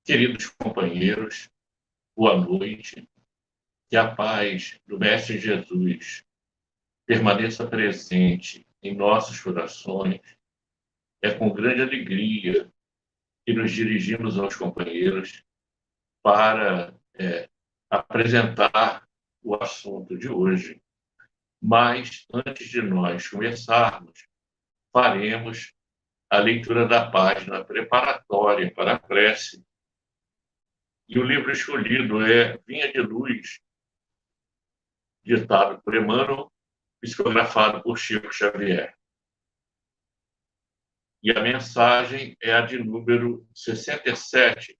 Queridos companheiros, boa noite. Que a paz do Mestre Jesus permaneça presente em nossos corações. É com grande alegria que nos dirigimos aos companheiros para apresentar o assunto de hoje. Mas, antes de nós começarmos, faremos a leitura da página preparatória para a prece. E o livro escolhido é Vinha de Luz, ditado por Emmanuel, psicografado por Chico Xavier. E a mensagem é a de número 67,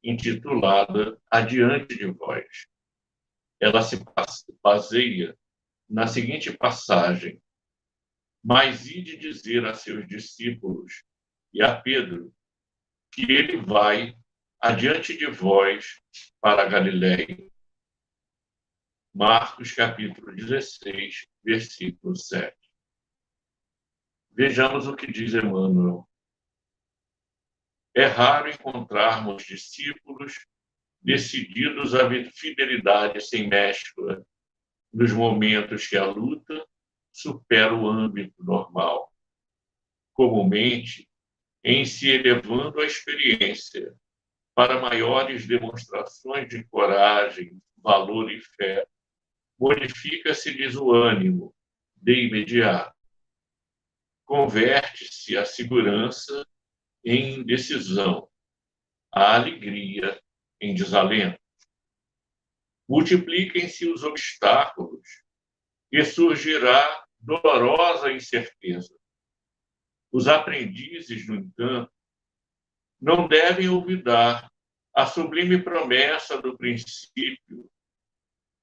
intitulada Adiante de Vós. Ela se baseia na seguinte passagem: Mas ide dizer a seus discípulos e a Pedro que ele vai adiante de vós para a Galiléia. Marcos, capítulo 16, versículo 7. Vejamos o que diz Emmanuel. É raro encontrarmos discípulos decididos à fidelidade sem mescla nos momentos que a luta supera o âmbito normal. Comumente, em se elevando a experiência para maiores demonstrações de coragem, valor e fé, modifica-se-lhes o ânimo de imediato. Converte-se a segurança em indecisão, a alegria em desalento. Multipliquem-se os obstáculos e surgirá dolorosa incerteza. Os aprendizes, no entanto, não devem olvidar a sublime promessa do princípio,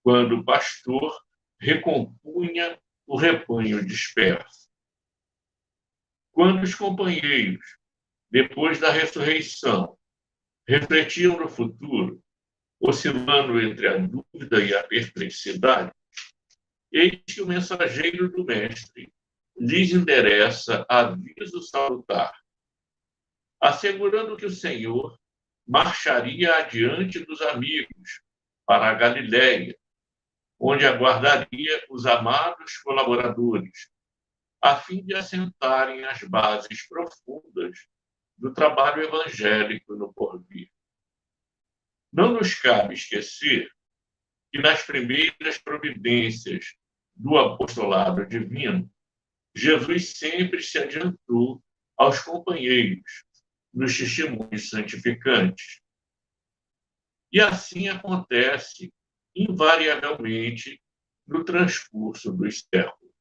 quando o pastor recompunha o rebanho disperso. Quando os companheiros, depois da ressurreição, refletiam no futuro, oscilando entre a dúvida e a perplexidade, eis que o mensageiro do Mestre lhes endereça aviso salutar, assegurando que o Senhor marcharia adiante dos amigos para a Galiléia, onde aguardaria os amados colaboradores, a fim de assentarem as bases profundas do trabalho evangélico no porvir. Não nos cabe esquecer que nas primeiras providências do apostolado divino, Jesus sempre se adiantou aos companheiros nos testemunhos santificantes. E assim acontece invariavelmente no transcurso dos séculos.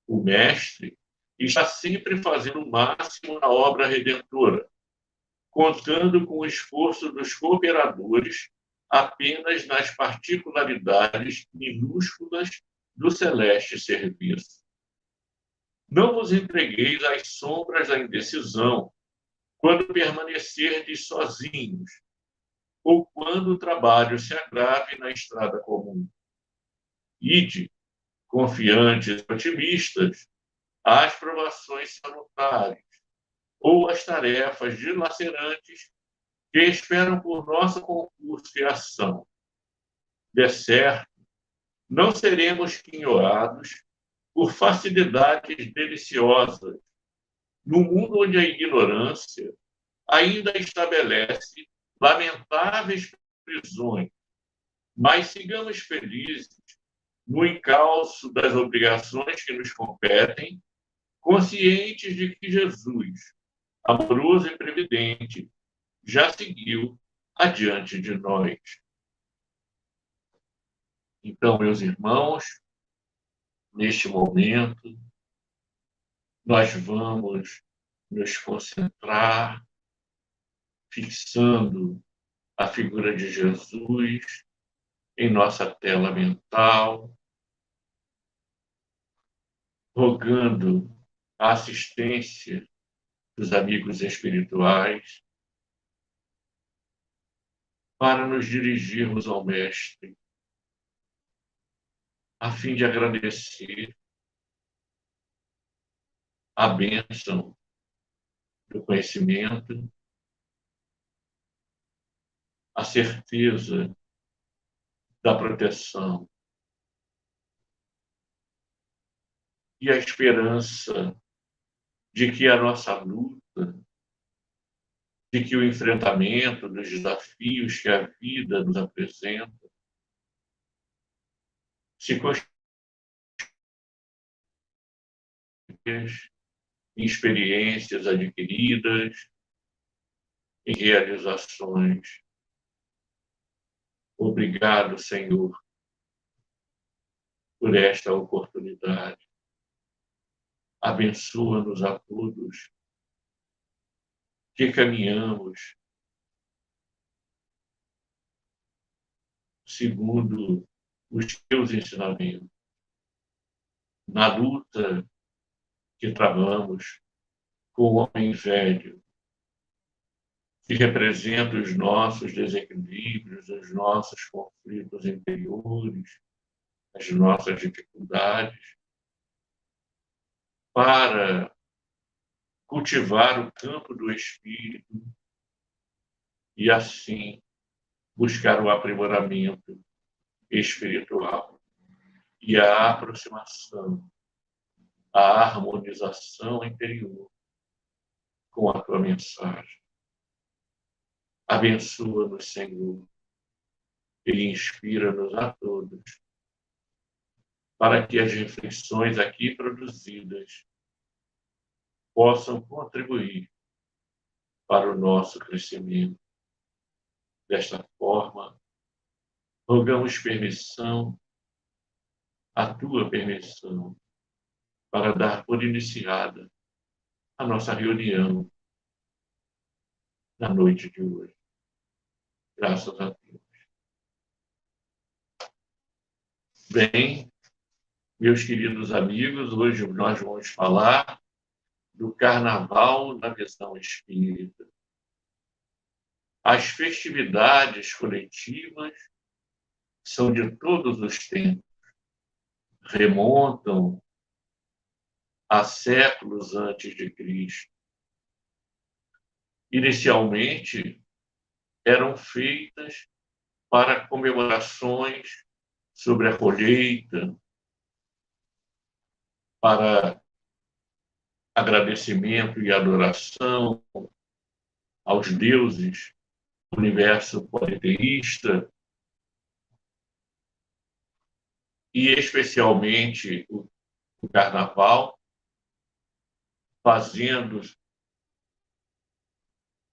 O Mestre está sempre fazendo o máximo na obra redentora, contando com o esforço dos cooperadores apenas nas particularidades minúsculas do celeste serviço. Não vos entregueis às sombras da indecisão quando permanecerdes sozinhos ou quando o trabalho se agrave na estrada comum. Ide, confiantes e otimistas, às provações salutares ou às tarefas dilacerantes que esperam por nosso concurso e ação. De certo, não seremos quinhoados por facilidades deliciosas, no mundo onde a ignorância ainda estabelece lamentáveis prisões, mas sigamos felizes no encalço das obrigações que nos competem, conscientes de que Jesus, amoroso e previdente, já seguiu adiante de nós. Então, meus irmãos, neste momento, nós vamos nos concentrar, fixando a figura de Jesus em nossa tela mental, rogando a assistência dos amigos espirituais para nos dirigirmos ao Mestre, a fim de agradecer a bênção do conhecimento a certeza da proteção e a esperança de que a nossa luta, de que o enfrentamento dos desafios que a vida nos apresenta se constitui em experiências adquiridas, em realizações. Obrigado, Senhor, por esta oportunidade. Abençoa-nos a todos que caminhamos segundo os teus ensinamentos, na luta que travamos com o homem velho, que representa os nossos desequilíbrios, os nossos conflitos interiores, as nossas dificuldades, para cultivar o campo do espírito e, assim, buscar o aprimoramento espiritual e a aproximação, a harmonização interior com a tua mensagem. Abençoa-nos, Senhor, e inspira-nos a todos, para que as reflexões aqui produzidas possam contribuir para o nosso crescimento. Desta forma, rogamos permissão, a tua permissão, para dar por iniciada a nossa reunião na noite de hoje. Graças a Deus. Bem, meus queridos amigos, hoje nós vamos falar do Carnaval na visão espírita. As festividades coletivas são de todos os tempos, remontam a séculos antes de Cristo. Inicialmente, eram feitas para comemorações sobre a colheita, para agradecimento e adoração aos deuses do universo politeísta, e especialmente o Carnaval,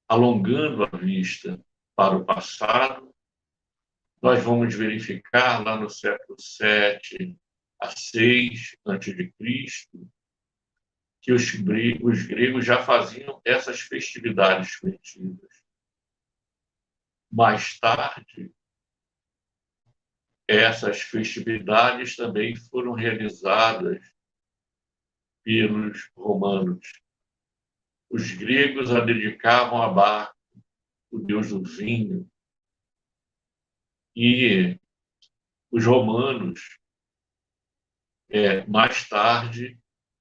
alongando a vista para o passado. Nós vamos verificar lá no século VII a VI a.C., que os gregos já faziam essas festividades coletivas. Mais tarde, essas festividades também foram realizadas pelos romanos. Os gregos a dedicavam a Baco, o deus do vinho, e os romanos, mais tarde,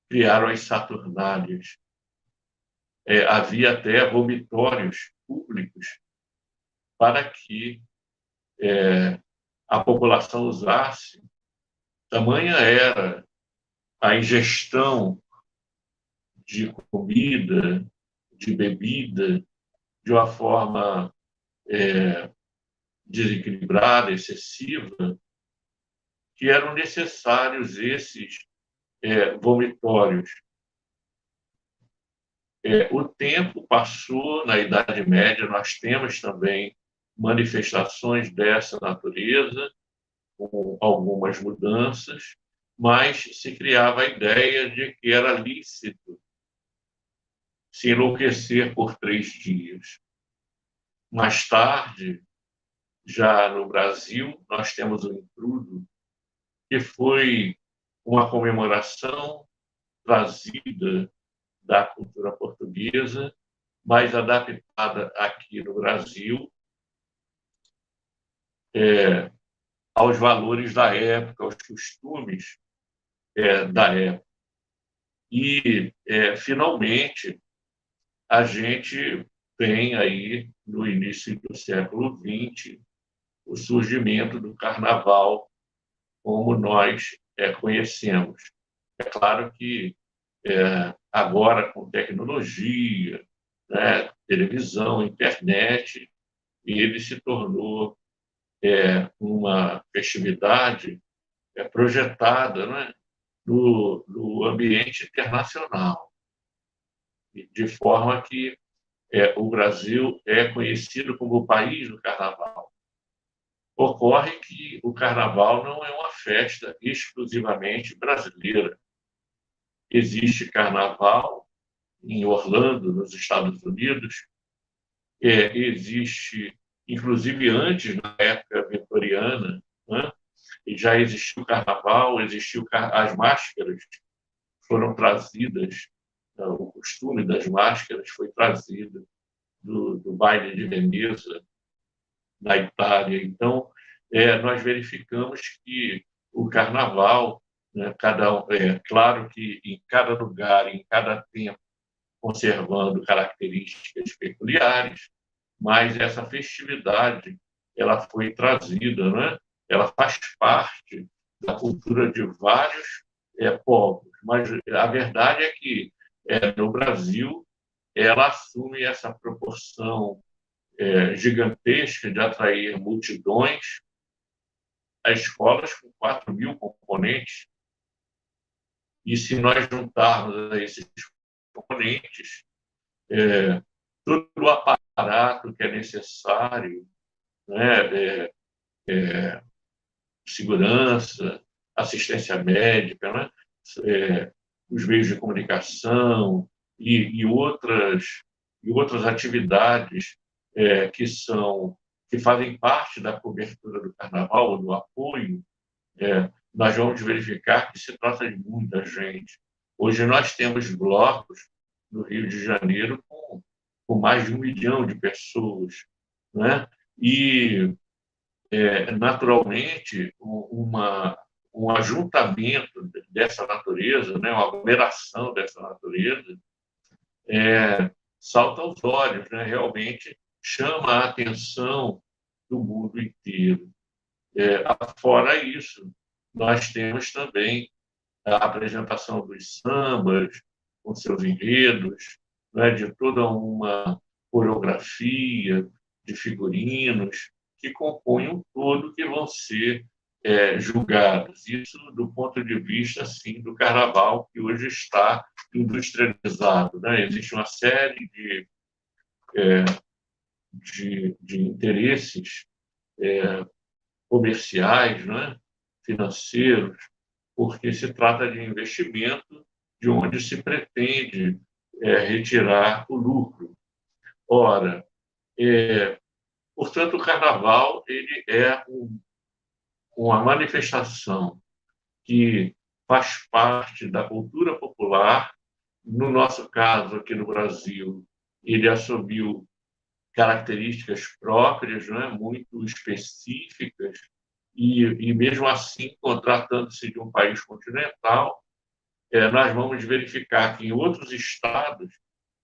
criaram as Saturnálias. Havia até vomitórios públicos para que a população usasse. Tamanha era a ingestão de comida, de bebida, de uma forma desequilibrada, excessiva, que eram necessários esses vomitórios. O tempo passou, na Idade Média, nós temos também manifestações dessa natureza, com algumas mudanças, mas se criava a ideia de que era lícito se enlouquecer por 3 dias. Mais tarde, já no Brasil, nós temos o Intrudo, que foi uma comemoração trazida da cultura portuguesa, mas adaptada aqui no Brasil aos valores da época, aos costumes da época. E, finalmente, a gente tem aí, no início do século XX, o surgimento do carnaval como nós conhecemos. É claro que agora, com tecnologia, né, televisão, internet, ele se tornou uma festividade projetada, né, no ambiente internacional, de forma que o Brasil é conhecido como o país do carnaval. Ocorre que o carnaval não é uma festa exclusivamente brasileira. Existe carnaval em Orlando, nos Estados Unidos, existe, inclusive antes, na época vitoriana, né, e já existiu carnaval, as máscaras foram trazidas, o costume das máscaras foi trazido do baile de Veneza, na Itália. Então, nós verificamos que o carnaval, né, claro que em cada lugar, em cada tempo, conservando características peculiares, mas essa festividade ela foi trazida, né? Ela faz parte da cultura de vários povos, mas a verdade é que no Brasil ela assume essa proporção gigantesca de atrair multidões, as escolas com 4.000 componentes, e se nós juntarmos a esses componentes todo o aparato que é necessário, né, segurança, assistência médica, né, os meios de comunicação e outras atividades que fazem parte da cobertura do carnaval, do apoio, nós vamos verificar que se trata de muita gente. Hoje nós temos blocos no Rio de Janeiro com mais de 1 milhão de pessoas, né? E, naturalmente, um ajuntamento dessa natureza, né? Uma aglomeração dessa natureza, salta aos olhos, né? Realmente chama a atenção do mundo inteiro. Fora isso, nós temos também a apresentação dos sambas, com seus enredos, né, de toda uma coreografia, de figurinos, que compõem um todo que vão ser julgados. Isso do ponto de vista, assim, do carnaval, que hoje está industrializado. Né? Existe uma série de interesses comerciais, né? Financeiros, porque se trata de investimento de onde se pretende retirar o lucro. Ora, portanto, o carnaval ele é uma manifestação que faz parte da cultura popular. No nosso caso, aqui no Brasil, ele assumiu características próprias, né, muito específicas, e mesmo assim, tratando-se de um país continental, nós vamos verificar que em outros estados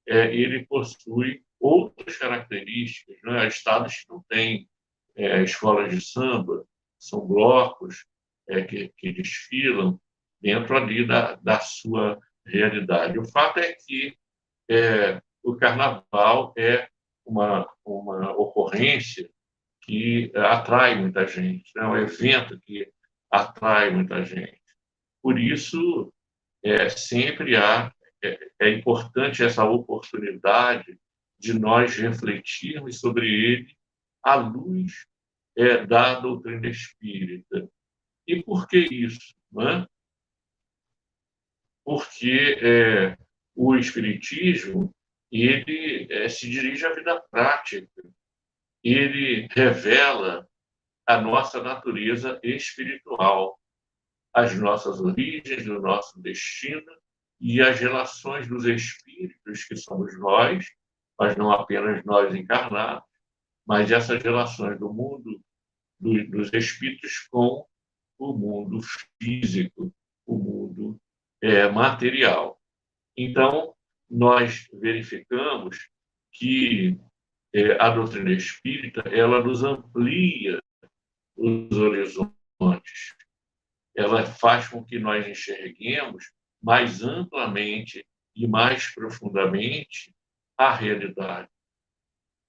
ele possui outras características. Né? Estados que não têm escolas de samba, são blocos que desfilam dentro ali da sua realidade. O fato é que o carnaval é uma ocorrência que atrai muita gente, é um evento que atrai muita gente. Por isso, sempre é importante essa oportunidade de nós refletirmos sobre ele à luz da doutrina espírita. E por que isso? Não é? Porque o espiritismo ele se dirige à vida prática, ele revela a nossa natureza espiritual, as nossas origens, o nosso destino e as relações dos espíritos, que somos nós, mas não apenas nós encarnados, mas essas relações do mundo dos espíritos com o mundo físico, o mundo material. Então, nós verificamos que a doutrina espírita ela nos amplia os horizontes, ela faz com que nós enxerguemos mais amplamente e mais profundamente a realidade.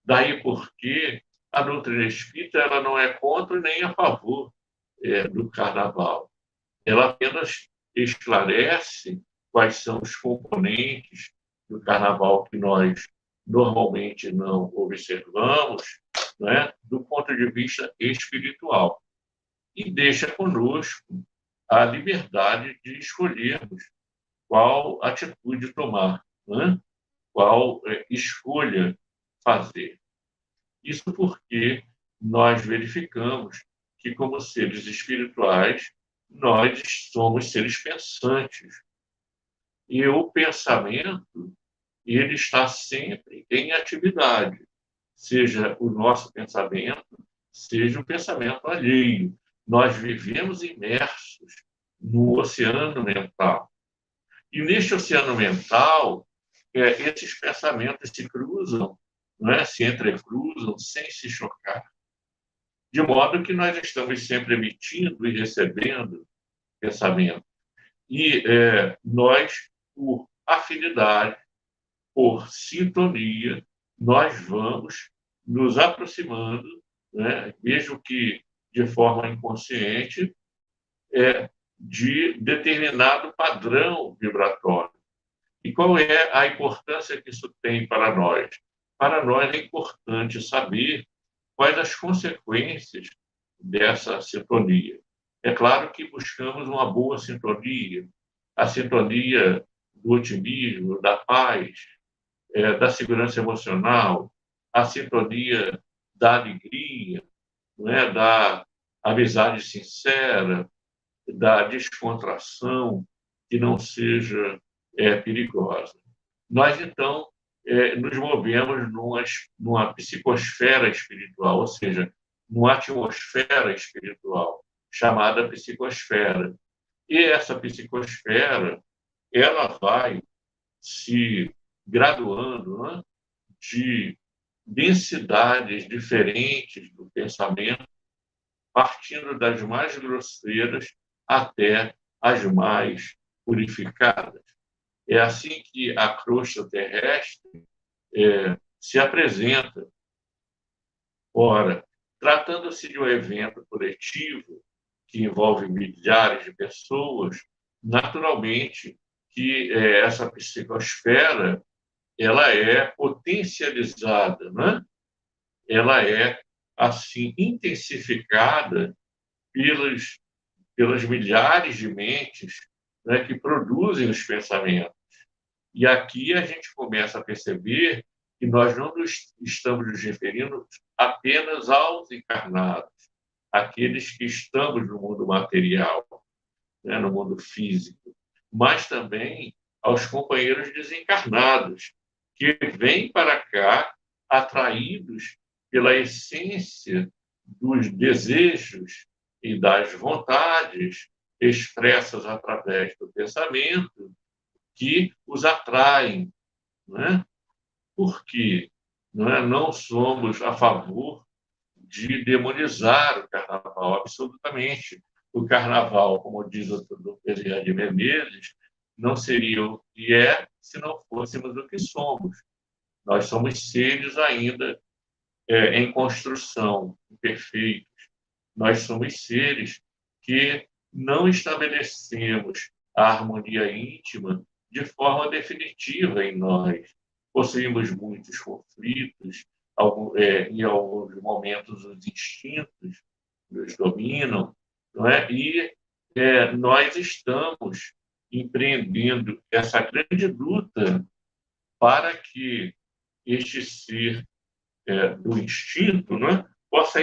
Daí porque a doutrina espírita ela não é contra nem a favor do carnaval. Ela apenas esclarece quais são os componentes do carnaval que nós normalmente não observamos, né, do ponto de vista espiritual. E deixa conosco a liberdade de escolhermos qual atitude tomar, né? Qual escolha fazer. Isso porque nós verificamos que, como seres espirituais, nós somos seres pensantes. E o pensamento, ele está sempre em atividade, seja o nosso pensamento, seja o pensamento alheio. Nós vivemos imersos no oceano mental. E neste oceano mental, esses pensamentos se cruzam, né? Se entrecruzam sem se chocar. De modo que nós estamos sempre emitindo e recebendo pensamento. E nós, por afinidade, por sintonia, nós vamos nos aproximando, né? Mesmo que de forma inconsciente, de determinado padrão vibratório. E qual é a importância que isso tem para nós? Para nós é importante saber quais as consequências dessa sintonia. É claro que buscamos uma boa sintonia, a sintonia do otimismo, da paz, da segurança emocional, a sintonia da alegria, não é? Da amizade sincera, da descontração que não seja perigosa. Nós, então, nos movemos numa psicosfera espiritual, ou seja, numa atmosfera espiritual, chamada psicosfera. E essa psicosfera, ela vai se graduando, né, de densidades diferentes do pensamento, partindo das mais grosseiras até as mais purificadas. É assim que a crosta terrestre se apresenta. Ora, tratando-se de um evento coletivo que envolve milhares de pessoas, naturalmente que essa psicosfera ela é potencializada, né? Ela é assim intensificada pelas milhares de mentes, né, que produzem os pensamentos. E aqui a gente começa a perceber que nós não estamos nos referindo apenas aos encarnados, aqueles que estamos no mundo material, né, no mundo físico, mas também aos companheiros desencarnados, que vêm para cá atraídos pela essência dos desejos e das vontades expressas através do pensamento que os atraem, né? Porque não somos a favor de demonizar o carnaval, absolutamente. O carnaval, como diz o Dr. Eliade Menezes, não seria o que é se não fôssemos o que somos. Nós somos seres ainda em construção, imperfeitos. Nós somos seres que não estabelecemos a harmonia íntima de forma definitiva em nós. Possuímos muitos conflitos, em alguns momentos os instintos nos dominam, não é? E nós estamos empreendendo essa grande luta para que este ser do instinto, né, possa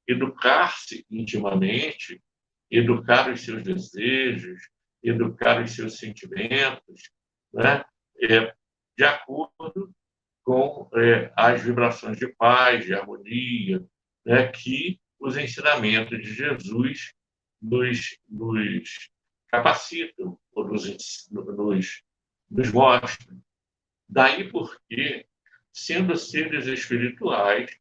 educar-se intimamente, educar os seus desejos, educar os seus sentimentos, né, de acordo com as vibrações de paz, de harmonia, né, que os ensinamentos de Jesus nos capacitam, ou nos mostram. Daí porque, sendo seres espirituais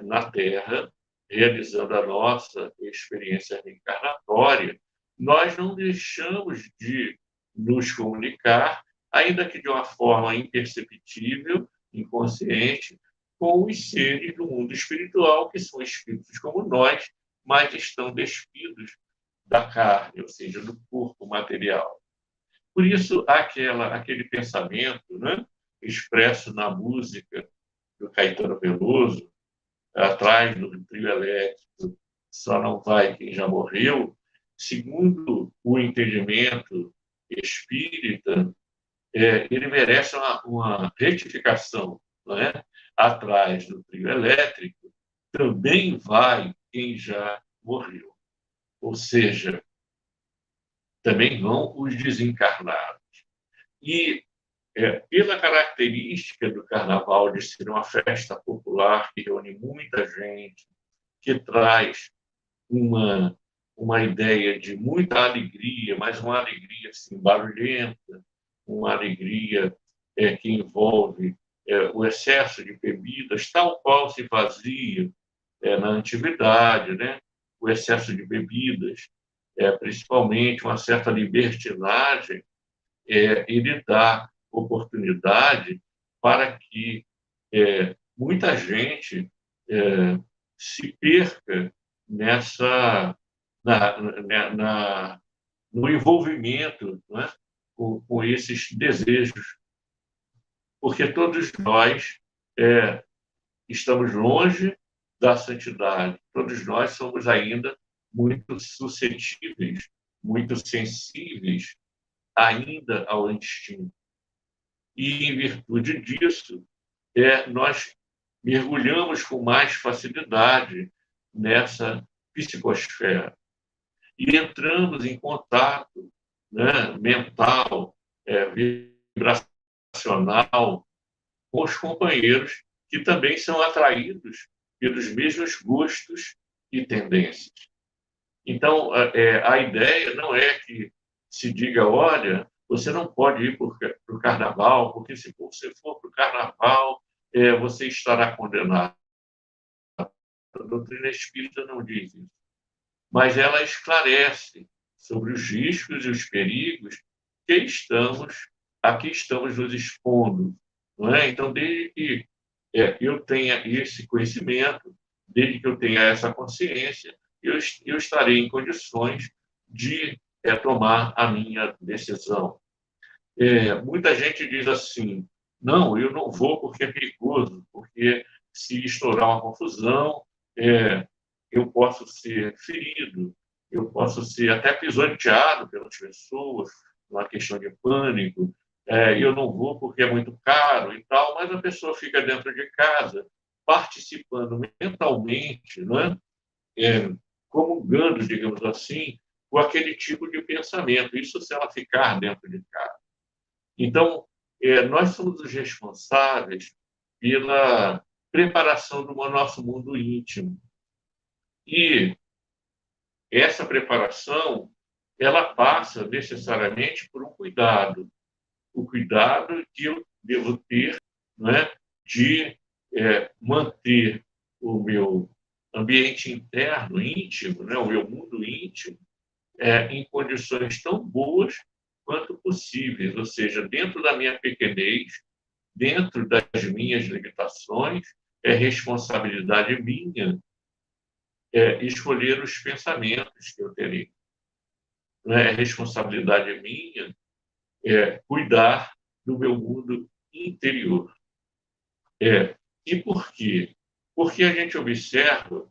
na Terra, realizando a nossa experiência reencarnatória, nós não deixamos de nos comunicar, ainda que de uma forma imperceptível, inconsciente, com os seres do mundo espiritual, que são espíritos como nós, mas estão despidos da carne, ou seja, do corpo material. Por isso, aquele pensamento, né, expresso na música do Caetano Veloso, atrás do trio elétrico, só não vai quem já morreu, segundo o entendimento espírita, ele merece uma retificação, não é? Atrás do trio elétrico, também vai quem já morreu. Ou seja, também vão os desencarnados. E pela característica do carnaval de ser uma festa popular que reúne muita gente, que traz uma, uma ideia de muita alegria, mas uma alegria assim, barulhenta, uma alegria que envolve o excesso de bebidas, tal qual se fazia na antiguidade, né? O excesso de bebidas, principalmente uma certa libertinagem, ele dá oportunidade para que muita gente se perca nessa no envolvimento, né, com esses desejos, porque todos nós estamos longe da santidade, todos nós somos ainda muito suscetíveis, muito sensíveis ainda ao instinto. E, em virtude disso, nós mergulhamos com mais facilidade nessa psicosfera e entramos em contato, né, mental, vibracional com os companheiros que também são atraídos pelos mesmos gostos e tendências. Então, a ideia não é que se diga, olha, você não pode ir para o carnaval, porque se você for para o carnaval, você estará condenado. A doutrina espírita não diz isso. Mas ela esclarece sobre os riscos e os perigos que aqui estamos nos expondo. Não é? Então, desde que eu tenha esse conhecimento, desde que eu tenha essa consciência, eu estarei em condições de tomar a minha decisão. Muita gente diz assim, não, eu não vou porque é perigoso, porque se estourar uma confusão, eu posso ser ferido, eu posso ser até pisoteado pelas pessoas, uma questão de pânico, eu não vou porque é muito caro e tal, mas a pessoa fica dentro de casa, participando mentalmente, não é? Comungando, digamos assim, com aquele tipo de pensamento, isso se ela ficar dentro de casa. Então, nós somos os responsáveis pela preparação do nosso mundo íntimo. E essa preparação, ela passa necessariamente por um cuidado. O cuidado que eu devo ter, não é, de manter o meu ambiente interno, íntimo, né, o meu mundo íntimo, em condições tão boas quanto possíveis, ou seja, dentro da minha pequenez, dentro das minhas limitações, é responsabilidade minha escolher os pensamentos que eu terei. Não é responsabilidade minha cuidar do meu mundo interior. E por quê? Porque a gente observa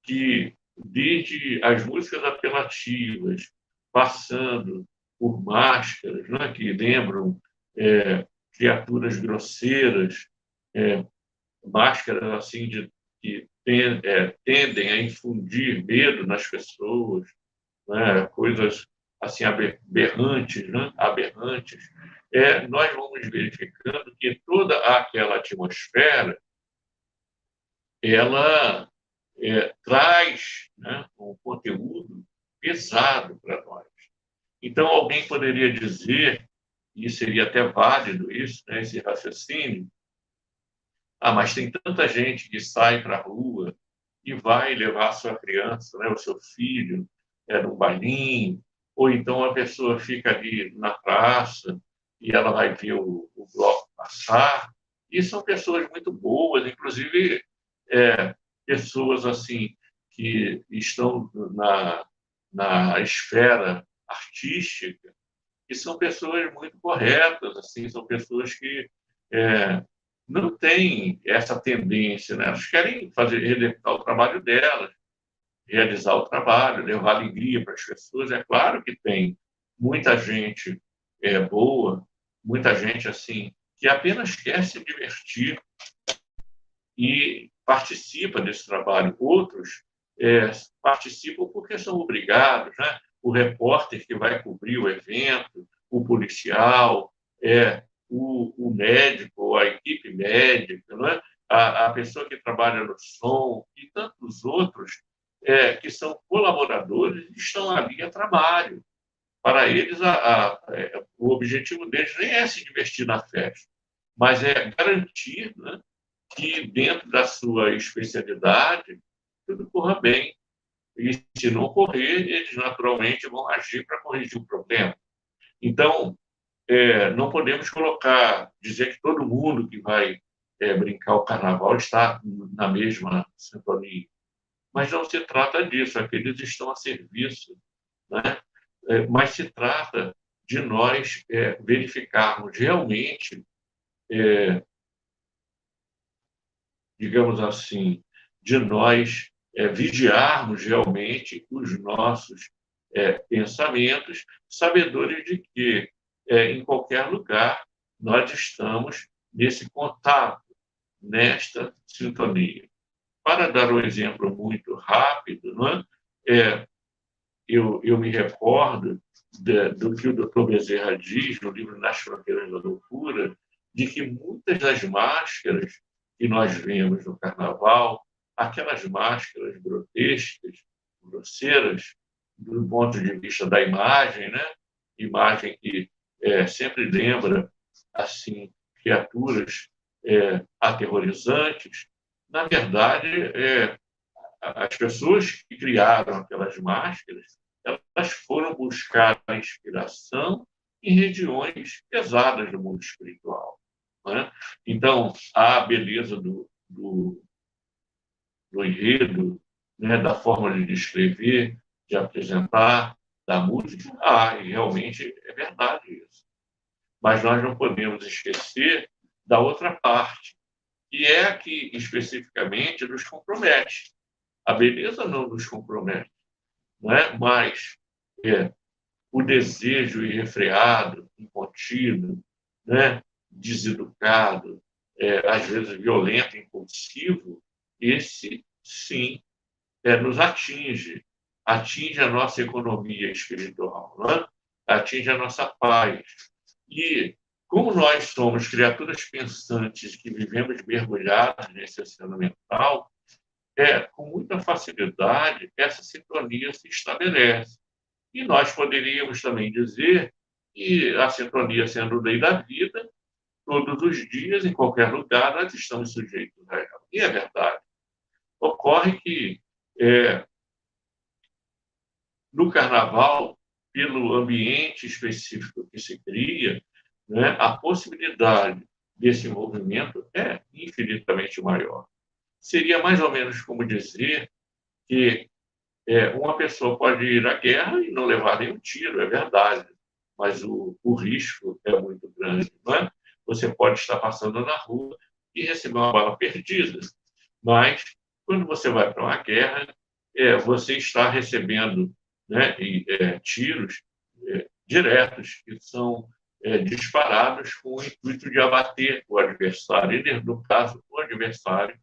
que, desde as músicas apelativas, passando por máscaras, né, que lembram criaturas grosseiras, máscaras assim que tendem a infundir medo nas pessoas, né, coisas assim aberrantes, né, aberrantes, nós vamos verificando que toda aquela atmosfera ela traz, né, um conteúdo pesado para nós. Então, alguém poderia dizer, e seria até válido isso, né, esse raciocínio. Ah, mas tem tanta gente que sai para a rua e vai levar a sua criança, né, o seu filho, num bailinho, ou então a pessoa fica ali na praça e ela vai ver o bloco passar. E são pessoas muito boas, inclusive pessoas assim que estão na esfera artística, que são pessoas muito corretas, assim, são pessoas que é, não têm essa tendência, né? Elas querem fazer, executar o trabalho delas, realizar o trabalho, levar alegria para as pessoas. É claro que tem muita gente boa, muita gente assim que apenas quer se divertir e participa desse trabalho. Outros participam porque são obrigados, né? O repórter que vai cobrir o evento, o policial, o médico, a equipe médica, não é? A pessoa que trabalha no som e tantos outros que são colaboradores e estão ali a trabalho. Para eles, o objetivo deles nem é se divertir na festa, mas é garantir, né, que dentro da sua especialidade tudo corra bem. E se não ocorrer, eles naturalmente vão agir para corrigir o problema. Então, não podemos dizer que todo mundo que vai brincar o carnaval está na mesma sintonia. Mas não se trata disso, aqueles estão a serviço, né? Mas se trata de nós verificarmos realmente, digamos assim, de nós vigiarmos realmente os nossos pensamentos, sabedores de que em qualquer lugar nós estamos nesse contato, nesta sintonia. Para dar um exemplo muito rápido, não é? Eu me recordo do que o Dr. Bezerra diz no livro Nas Fronteiras da Loucura, de que muitas das máscaras que nós vemos no carnaval, aquelas máscaras grotescas, grosseiras, do ponto de vista da imagem, né? Imagem que sempre lembra assim criaturas aterrorizantes. Na verdade, as pessoas que criaram aquelas máscaras, elas foram buscar a inspiração em regiões pesadas do mundo espiritual. Né? Então, a beleza do enredo, né, da forma de descrever, de apresentar, da música, e realmente é verdade isso. Mas nós não podemos esquecer da outra parte, que é a que especificamente nos compromete. A beleza não nos compromete, não é? Mas o desejo irrefreado, incontido, né? Deseducado, às vezes violento, impulsivo, esse sim nos atinge a nossa economia espiritual, não é? Atinge a nossa paz. E como nós somos criaturas pensantes que vivemos mergulhados nesse oceano mental, com muita facilidade essa sintonia se estabelece. E nós poderíamos também dizer que a sintonia sendo lei da vida, todos os dias, em qualquer lugar, nós estamos sujeitos a ela. E é verdade. Ocorre que, no carnaval, pelo ambiente específico que se cria, né, a possibilidade desse movimento é infinitamente maior. Seria mais ou menos como dizer que uma pessoa pode ir à guerra e não levar nenhum tiro, é verdade, mas o risco é muito grande, não é? Você pode estar passando na rua e receber uma bala perdida, mas quando você vai para uma guerra, você está recebendo, né, tiros diretos que são disparados com o intuito de abater o adversário. E, no caso, o adversário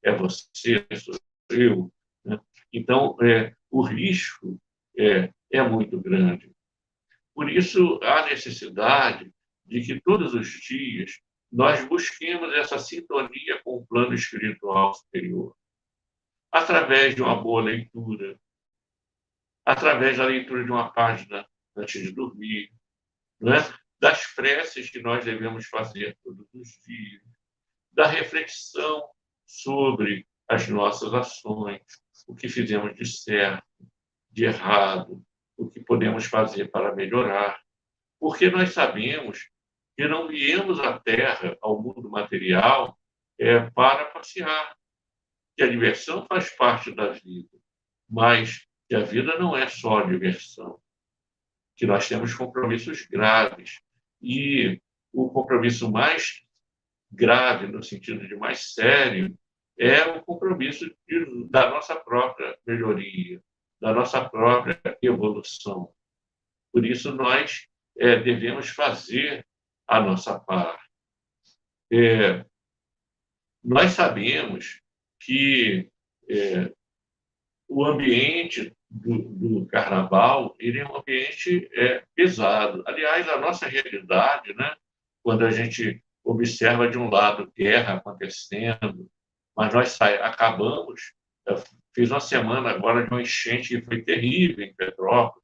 é você, sou eu. Né? Então, o risco é muito grande. Por isso, há necessidade de que todos os dias nós busquemos essa sintonia com o plano espiritual superior, através de uma boa leitura, através da leitura de uma página antes de dormir, né? das preces que nós devemos fazer todos os dias, da reflexão sobre as nossas ações, o que fizemos de certo, de errado, o que podemos fazer para melhorar, porque nós sabemos que não viemos à Terra, ao mundo material, para passear, que a diversão faz parte da vida, mas que a vida não é só diversão, que nós temos compromissos graves. E o compromisso mais grave, no sentido de mais sério, é o compromisso da nossa própria melhoria, da nossa própria evolução. Por isso, nós devemos fazer a nossa parte. Nós sabemos que o ambiente do carnaval ele é um ambiente pesado. Aliás, a nossa realidade, né, quando a gente observa de um lado guerra acontecendo, mas nós acabamos, fiz uma semana agora de uma enchente que foi terrível em Petrópolis,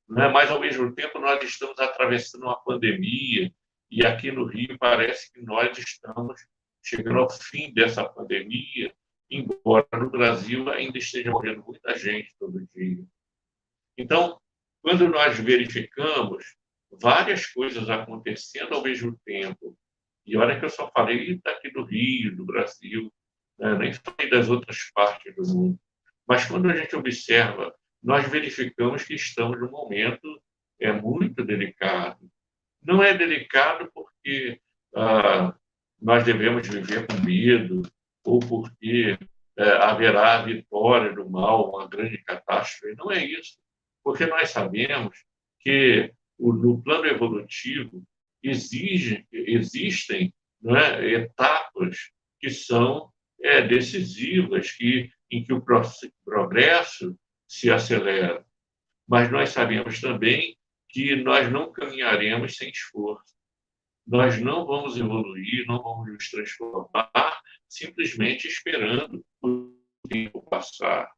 né? Mas, ao mesmo tempo, nós estamos atravessando uma pandemia e aqui no Rio parece que nós estamos chegando ao fim dessa pandemia, embora no Brasil ainda esteja morrendo muita gente todo dia. Então, quando nós verificamos várias coisas acontecendo ao mesmo tempo, e olha que eu só falei daqui do Rio, do Brasil, né? Nem falei das outras partes do mundo, mas quando a gente observa, nós verificamos que estamos num momento muito delicado. Não é delicado porque nós devemos viver com medo ou porque haverá a vitória do mal, uma grande catástrofe. Não é isso. Porque nós sabemos que no plano evolutivo existem, não é, etapas que são decisivas, em que o progresso se acelera. Mas nós sabemos também que nós não caminharemos sem esforço. Nós não vamos evoluir, não vamos nos transformar simplesmente esperando o tempo passar.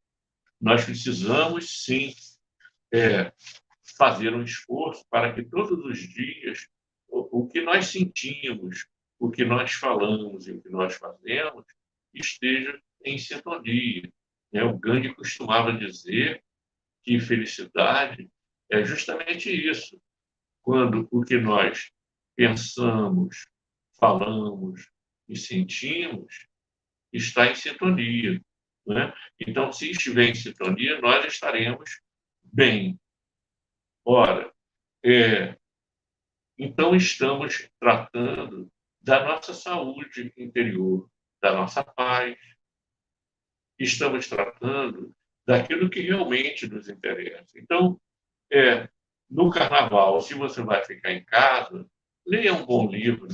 Nós precisamos, sim, fazer um esforço para que todos os dias o que nós sentimos, o que nós falamos e o que nós fazemos esteja em sintonia. O Gandhi costumava dizer que felicidade é justamente isso, quando o que nós pensamos, falamos e sentimos está em sintonia, né? Então, se estiver em sintonia, nós estaremos bem. Ora, então estamos tratando da nossa saúde interior, da nossa paz, estamos tratando daquilo que realmente nos interessa. Então, no carnaval, se você vai ficar em casa, leia um bom livro,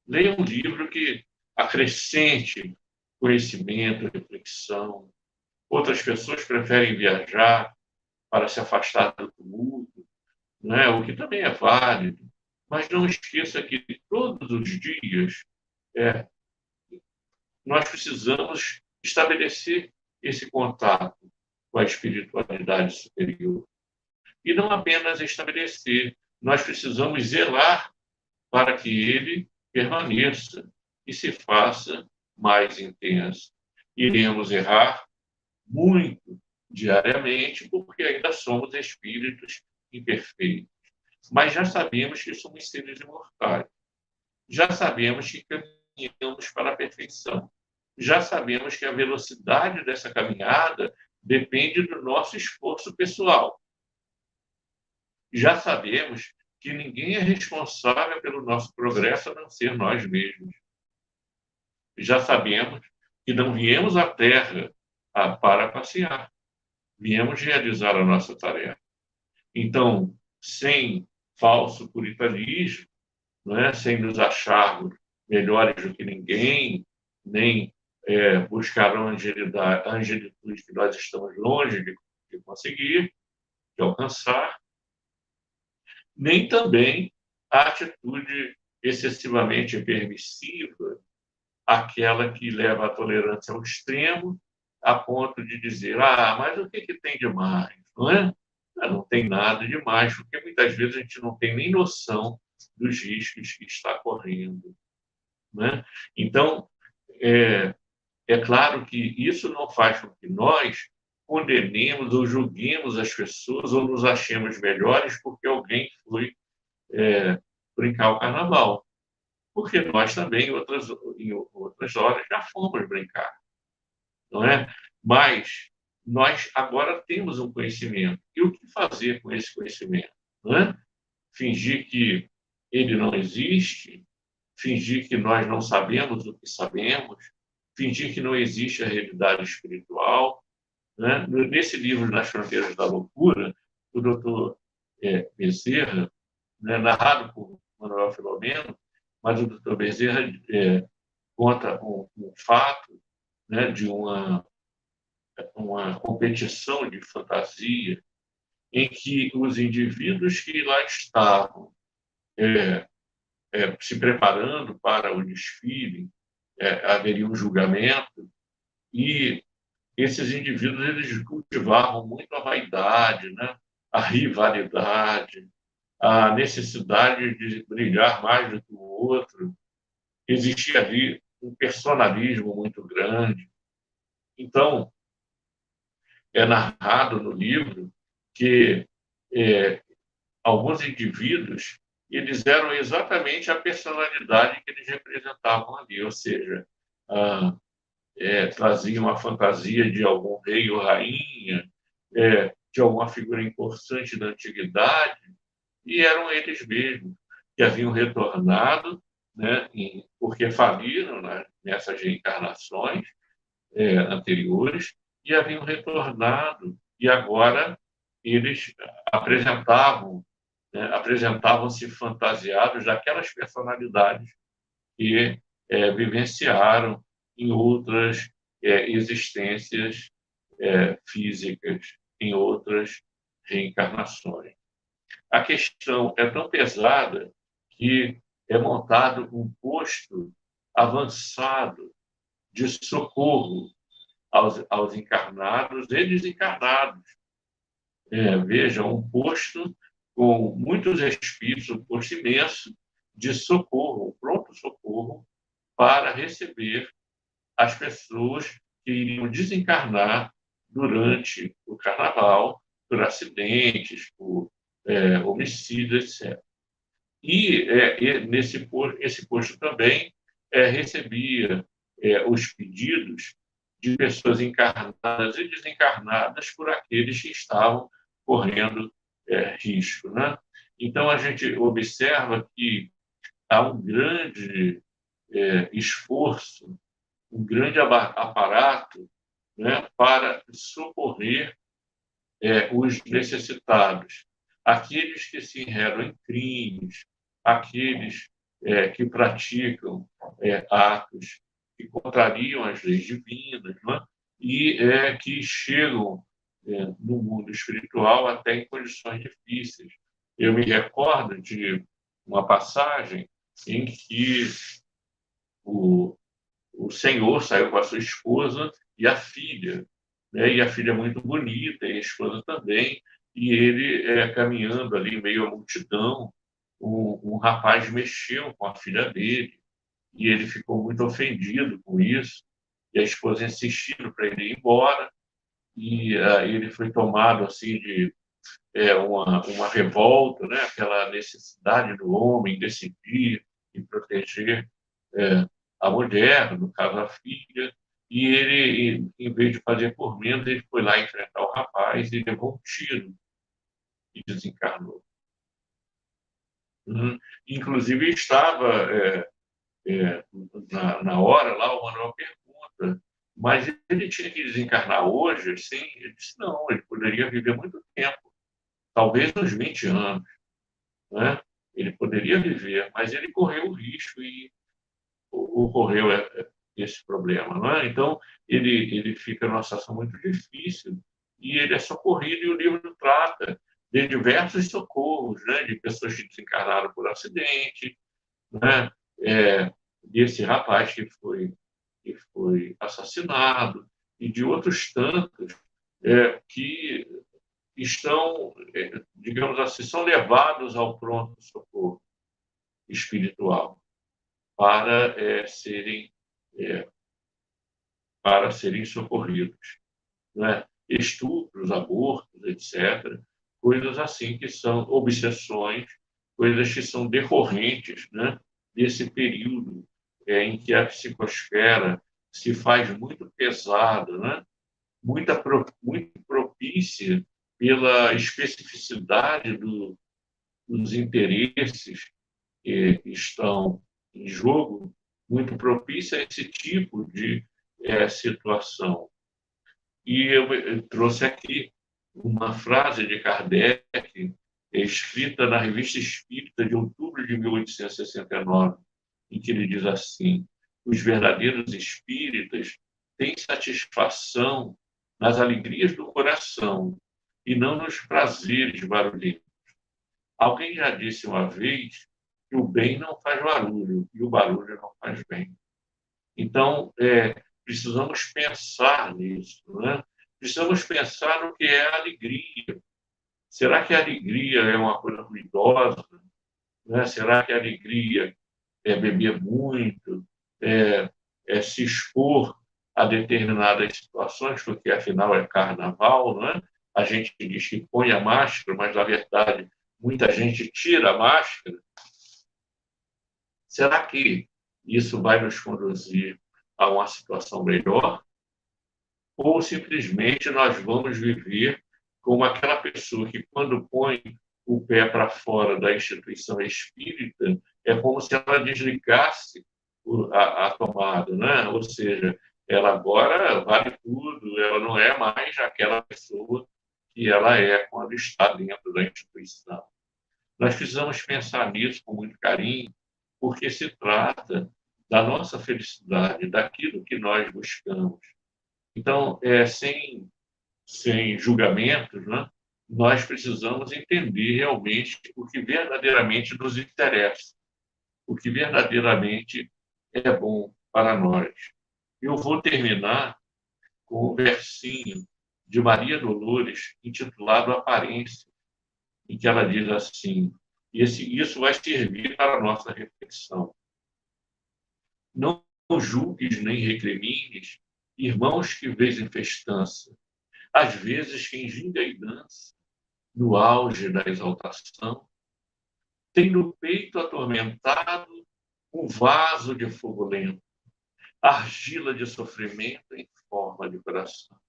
leia um livro que acrescente conhecimento, reflexão. Outras pessoas preferem viajar para se afastar do tumulto, né? O que também é válido. Mas não esqueça que todos os dias nós precisamos estabelecer esse contato com a espiritualidade superior. E não apenas estabelecer, nós precisamos zelar para que ele permaneça e se faça mais intenso. Iremos errar muito diariamente, porque ainda somos espíritos imperfeitos. Mas já sabemos que somos seres imortais. Já sabemos que caminhamos para a perfeição. Já sabemos que a velocidade dessa caminhada depende do nosso esforço pessoal. Já sabemos que ninguém é responsável pelo nosso progresso a não ser nós mesmos. Já sabemos que não viemos à Terra para passear. Viemos realizar a nossa tarefa. Então, sem falso puritanismo, não é? Sem nos acharmos melhores do que ninguém, nem buscar a angelitude que nós estamos longe de conseguir, de alcançar, nem também a atitude excessivamente permissiva, aquela que leva a tolerância ao extremo, a ponto de dizer, mas o que tem de mais, não é? Não tem nada demais, porque muitas vezes a gente não tem nem noção dos riscos que está correndo, né? Então, é, é claro que isso não faz com que nós condenemos ou julguemos as pessoas ou nos achemos melhores porque alguém foi brincar o carnaval. Porque nós também, em outras horas, já fomos brincar, não é? Mas nós agora temos um conhecimento. E o que fazer com esse conhecimento? Não é? Fingir que ele não existe, fingir que nós não sabemos o que sabemos, fingir que não existe a realidade espiritual. Né? Nesse livro, Nas Fronteiras da Loucura, o doutor Bezerra, né, narrado por Manuel Filomeno, mas o doutor Bezerra conta um fato, né, de uma competição de fantasia em que os indivíduos que lá estavam se preparando para o desfile, haveria um julgamento, e esses indivíduos eles cultivavam muito a vaidade, né? A rivalidade, a necessidade de brilhar mais do que o outro. Existia ali um personalismo muito grande. Então, é narrado no livro que é, alguns indivíduos eles eram exatamente a personalidade que eles representavam ali, ou seja, ah, traziam a fantasia de algum rei ou rainha, de alguma figura importante da antiguidade, e eram eles mesmos que haviam retornado, né, porque faliram, né, nessas reencarnações anteriores, e haviam retornado, e agora eles apresentavam, né, apresentavam-se fantasiados daquelas personalidades que vivenciaram em outras existências físicas, em outras reencarnações. A questão é tão pesada que é montado um posto avançado de socorro aos encarnados e desencarnados. Veja, um posto com muitos espíritos, um posto imenso de socorro, um pronto-socorro para receber as pessoas que iriam desencarnar durante o carnaval, por acidentes, por homicídios, etc. Esse posto também recebia os pedidos de pessoas encarnadas e desencarnadas por aqueles que estavam correndo risco. Né? Então, a gente observa que há um grande esforço, um grande aparato, né, para socorrer os necessitados, aqueles que se enredam em crimes, aqueles que praticam atos que contrariam as leis divinas, né? E que chegam no mundo espiritual até em condições difíceis. Eu me recordo de uma passagem em que o, o senhor saiu com a sua esposa e a filha, né? E a filha é muito bonita, e a esposa também, e ele, caminhando ali em meio à multidão, um rapaz mexeu com a filha dele, e ele ficou muito ofendido com isso, e a esposa insistindo para ele ir embora, e ele foi tomado assim de uma revolta, né? Aquela necessidade do homem decidir e proteger a mulher, no caso a filha, e ele, em vez de fazer por menos, ele foi lá enfrentar o rapaz e levou um tiro e desencarnou. Inclusive estava é, na hora lá, o Manuel pergunta, mas ele tinha que desencarnar hoje? Sim, ele disse não, ele poderia viver muito tempo, talvez uns 20 anos, né? Ele poderia viver, mas ele correu o risco e ocorreu esse problema, não é? Então, ele fica numa situação muito difícil e ele é socorrido, e o livro trata de diversos socorros, né? De pessoas que desencarnaram por acidente, né? Desse rapaz que foi assassinado, e de outros tantos que estão, digamos assim, são levados ao pronto-socorro espiritual para é, serem socorridos, né? Estupros, abortos, etc. Coisas assim que são obsessões, coisas que são decorrentes, né, desse período em que a psicosfera se faz muito pesada, né? Muito propícia pela especificidade dos interesses que estão em jogo, muito propícia a esse tipo de situação. E eu trouxe aqui uma frase de Kardec, escrita na Revista Espírita de outubro de 1869, em que ele diz assim: os verdadeiros espíritas têm satisfação nas alegrias do coração e não nos prazeres barulhentos. Alguém já disse uma vez que o bem não faz barulho e o barulho não faz bem. Então, precisamos pensar nisso, né? Precisamos pensar no que é a alegria. Será que a alegria é uma coisa ruidosa? Né? Será que a alegria é beber muito, se expor a determinadas situações, porque afinal é carnaval, não é? A gente diz que põe a máscara, mas na verdade muita gente tira a máscara. Será que isso vai nos conduzir a uma situação melhor? Ou simplesmente nós vamos viver como aquela pessoa que, quando põe o pé para fora da instituição espírita, é como se ela desligasse a tomada, né? Ou seja, ela agora vale tudo, ela não é mais aquela pessoa que ela é quando está dentro da instituição. Nós precisamos pensar nisso com muito carinho, porque se trata da nossa felicidade, daquilo que nós buscamos. Então, sem julgamentos, né, nós precisamos entender realmente o que verdadeiramente nos interessa, o que verdadeiramente é bom para nós. Eu vou terminar com um versinho de Maria Dolores, intitulado Aparência, em que ela diz assim, e isso vai servir para a nossa reflexão. Não julgues nem recrimines irmãos que vês em festança, às vezes quem ginga e dança, no auge da exaltação, tem no peito atormentado um vaso de fogo lento, argila de sofrimento em forma de coração.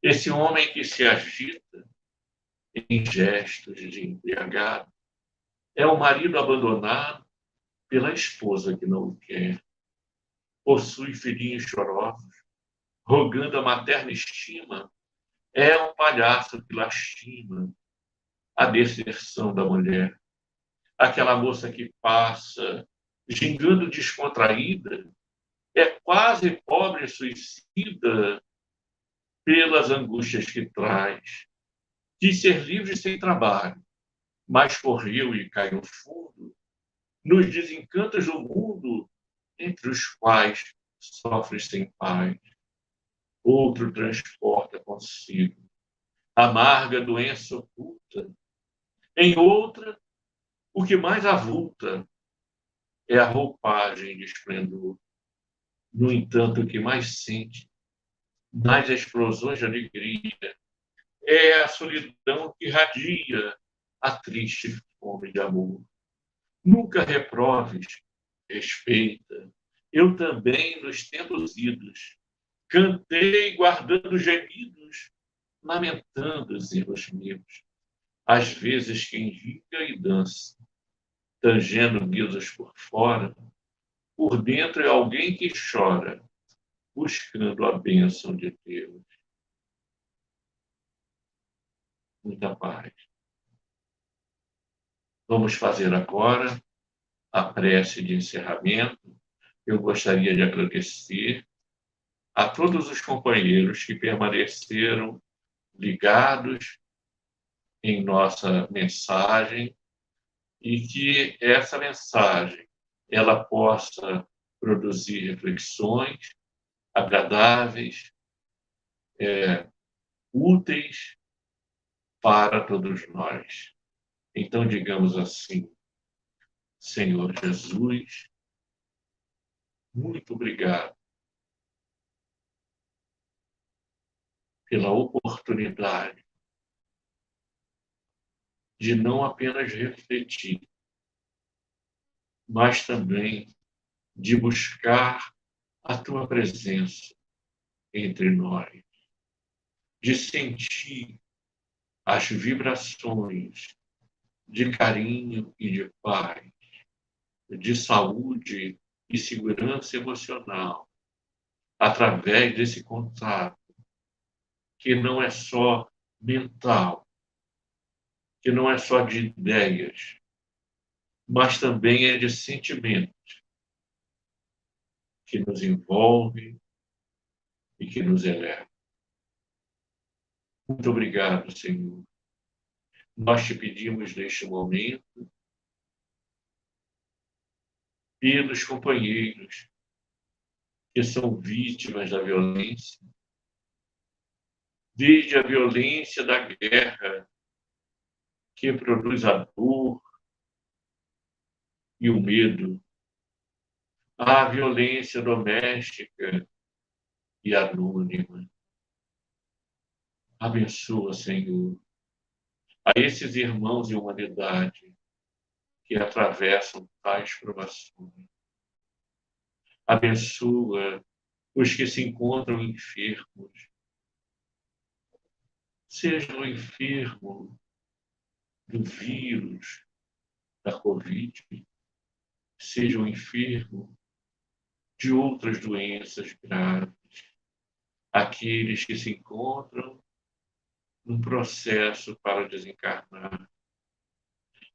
Esse homem que se agita em gestos de embriagado é o marido abandonado pela esposa que não o quer. Possui filhinhos chorosos, rogando a materna estima, é um palhaço que lastima a deserção da mulher. Aquela moça que passa, gingando descontraída, é quase pobre suicida pelas angústias que traz. Quis ser livre sem trabalho, mas correu e caiu fundo nos desencantos do mundo, entre os quais sofre sem paz. Outro transporta consigo amarga doença oculta. Em outra, o que mais avulta é a roupagem de esplendor. No entanto, o que mais sente, nas explosões de alegria, é a solidão que irradia a triste fome de amor. Nunca reproves, respeita. Eu também, nos tempos idos, cantei guardando gemidos, lamentando os erros meus. Às vezes quem ginga e dança, tangendo guizos por fora, por dentro é alguém que chora, buscando a bênção de Deus. Muita paz. Vamos fazer agora a prece de encerramento. Eu gostaria de agradecer a todos os companheiros que permaneceram ligados em nossa mensagem e que essa mensagem ela possa produzir reflexões agradáveis, úteis para todos nós. Então, digamos assim: Senhor Jesus, muito obrigado pela oportunidade de não apenas refletir, mas também de buscar a tua presença entre nós, de sentir as vibrações de carinho e de paz, de saúde e segurança emocional, através desse contato, que não é só mental, que não é só de ideias, mas também é de sentimento, que nos envolve e que nos eleva. Muito obrigado, Senhor. Nós te pedimos neste momento, pelos companheiros que são vítimas da violência, desde a violência da guerra, que produz a dor e o medo, à violência doméstica e anônima. Abençoa, Senhor, a esses irmãos de humanidade que atravessam tais provações. Abençoa os que se encontram enfermos, seja o enfermo do vírus da Covid, seja o enfermo de outras doenças graves, aqueles que se encontram num processo para desencarnar.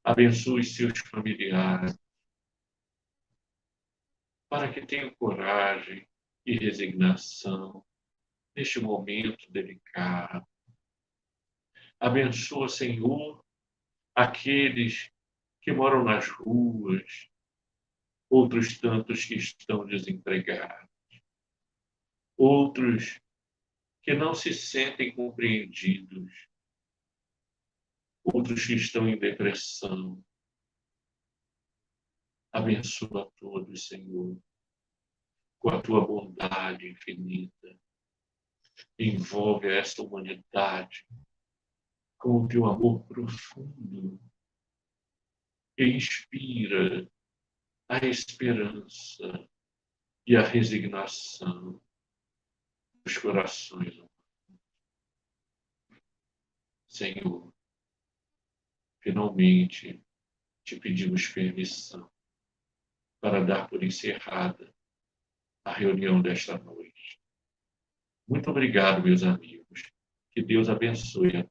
Abençoe seus familiares, para que tenham coragem e resignação neste momento delicado. Abençoa, Senhor, aqueles que moram nas ruas, outros tantos que estão desempregados, outros que não se sentem compreendidos, outros que estão em depressão. Abençoa todos, Senhor, com a tua bondade infinita. Envolve esta humanidade com o teu amor profundo que inspira a esperança e a resignação dos corações. Senhor, finalmente te pedimos permissão para dar por encerrada a reunião desta noite. Muito obrigado, meus amigos. Que Deus abençoe a